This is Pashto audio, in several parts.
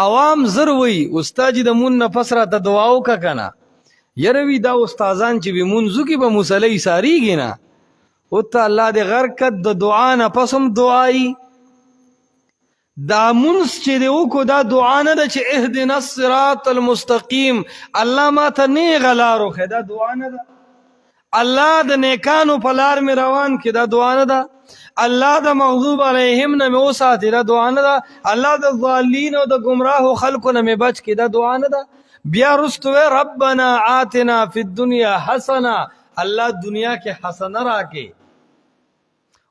عوام زر وی استاد د مون نفس را ته دعا وکا کنه یروی دا استادان چې به منځو کې به مصلی ساریږي نه او ته الله دې غرکت د دعا نه پسم دعای دا منس چې دی وکړو دا دعا نه ده چې اهدنا الصراط المستقیم الله ما ته نیغه لار وښیه دا دعا نه ده الله د نیکانو په لار مې روان کړي دا دعا نه ده الله د مغضوب علیهم نه مې وساتي دا دعا نه ده الله د ضالین او د گمراهو خلکو نه مې بچ کړي دا دعا نه ده بیا رستو ربنا آتنا فی الدنیا حسنه الله دنیا کې حسنه راکې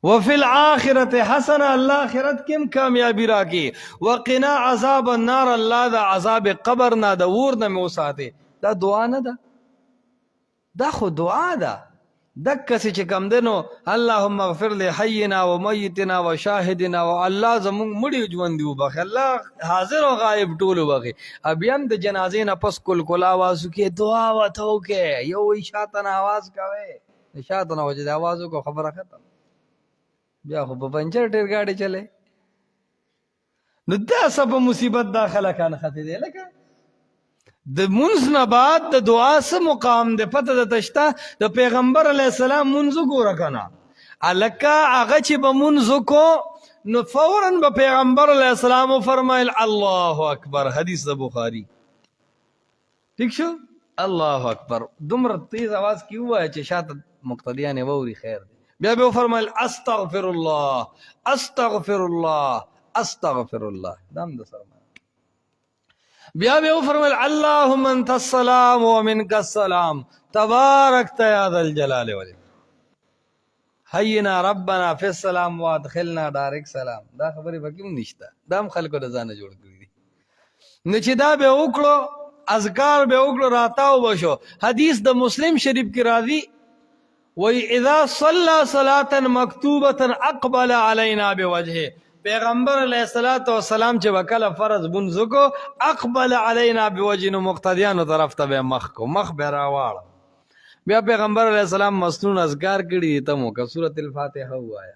وفي الآخرت حسنه الله آخرت کم کامیابی راکی وقنا عذاب النار الله دا عذاب قبر نه دا ور نه موساته دا دعا نه ده دا خو دعا ده دک چې کم دنو اللهم اغفر لحینا ومیتنا وشاهدنا والله زمون مړي ژوند دی وبخ الله حاضر او غایب ټول وبخ ابيان د جنازې نه پس کول کول आवाज کې دعا وته کې یو شاتن आवाज کوي شاتن وجه د आवाज کو خبره ختم بیا خو په پنچر ډیر گاڑی چلے نو دا سب مصیبت داخله کان خطی دی لکه د منځ نه بعد د دعا سره مقام د پته د تشتا د پیغمبر علی السلام منځ ګوره کنه الکه هغه چې به منځ کو نو فورا به پیغمبر علی السلام فرمایل الله اکبر حدیث د بخاری ٹھیک شو الله اکبر دومره تیز आवाज کیوه چې شاته مقتدیان ووري خیر بیا به فرمایل استغفر الله استغفر الله استغفر الله دم د سره بیا به فرمایل اللهم انت السلام ومنك السلام تبارك يا ذا الجلال والاكرام حينا ربنا في السلام وادخلنا دارك سلام دا خبره وکیم نشته دام خلکو د ځانه جوړ کړی دي نه چې دا به وکړو اذکار به وکړو راتاو بشو حدیث د مسلم شریف کې راځي وَإِذَا صَلَّى صَلَاةً مَكْتُوبَةً أَقْبَلَ عَلَيْنَا بِوَجْهِهِ پیغمبر علیہ الصلوۃ والسلام چې وکاله فرض منځ کو اقبل علینا بوجه مقتدیانو طرف ته مخ کو مخ به راواړ بیا پیغمبر علیہ السلام مسنون اذکار کړي ته مو کا سورۃ الفاتحه وایا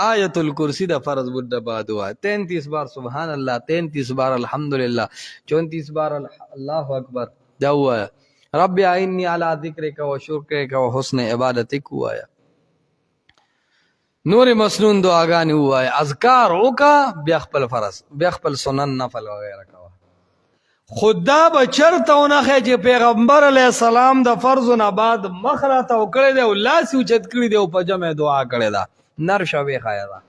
آیت الکرسی دا فرض بد بعد ہوا 33 بار سبحان اللہ 33 بار الحمدللہ 34 بار اللہ اکبر دا ہوا رب اعنی علی ذکرک و شکرک و حسن عبادتک وایا نور مسنون دعاګانې وایا اذکار وکا بیا خپل فرض بیا خپل سنن نفل وغیرہ کوا خدا بچرته ونه چې پیغمبر علی السلام د فرض نه بعد مخرات او کړی دی او لاس اوچت کړی دی او په جمع دعا کړی دا نر شوی خایا دا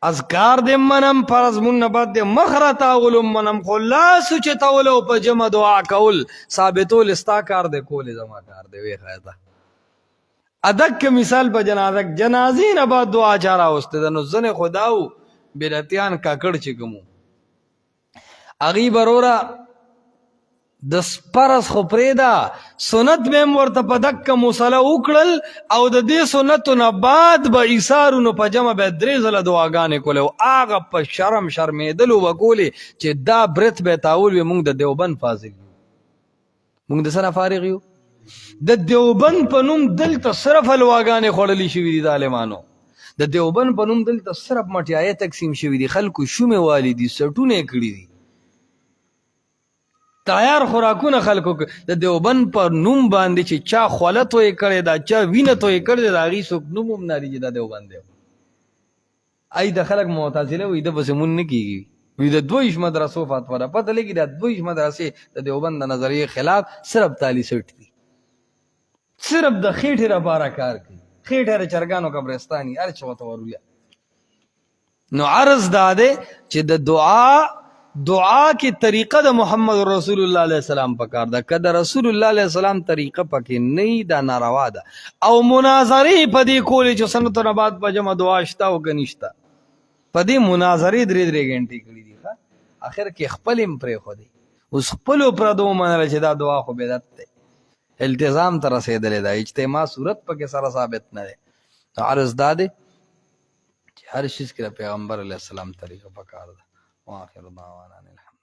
اذکار دې منم فرض مون نه بعد دې مخرات او منم خو لاس اوچت او په جمع دعا کول ثابتول استاکار دې کول زما کار دی وی خایا دا ادک مثال په جنازې نه بعد دعا چارا واست د نو زنه خداو بدعتيان کاکړ چې کوم اغي برورا د سپرس خو پریدا سنت مم ورته په دک مصلا وکړل او د دې سنت نه بعد به ایثارونو په جمع به درې زله دعاګانې کول او هغه په شرمېدل وکولې چې دا برت به تاول مونږ د دیوبند فاضل مونږ د سره فارغ یو د دیوبند په نوم دلته صرف الواګانې خوړلې شوې دي د عالمانو د دیوبند په نوم دلته صرف مټیای تقسیم شوې دي خلکو شومې والدي سټونه کړې دي تیار خوراکونه خلکو د دیوبند په نوم باندې چې چا خولت وې کړې دا چا وینه توې کړې دا غي څوک نوم هم نه لري د دیوبند دی ای د خلک معتزله وې د بس مون نه کیږي وی د دویش مدرسو فتوا ده پته لګي د دویش مدرسې د دیوبند د نظریې خلاف صرف تالی سټ دي صرف د خېټه لپاره کار کوي خېټه چرګانو قبرستاني هر څه وته ورولیا نو عرض داده چې د دعا کی طریقه د محمد رسول الله علیه السلام پکار ده کده رسول الله علیه السلام طریقه پکې نه دا ناروا ده او مناظره پدې کولې چې سنت نه بعد په جمع دعا شتا او کنيشتا پدې مناظره درې غنټې کړې دي اخر کې خپل هم پرې خو دي اوس خپل پر دوه منل چې دا دعا خو بدعت ده التزام تر رسیدلې دا اجتماع صورت پکې سره ثابت نه ده عرض داده چې هر شي کې پیغمبر علیه السلام طریقه پکار ده واخر دعوانا الحمد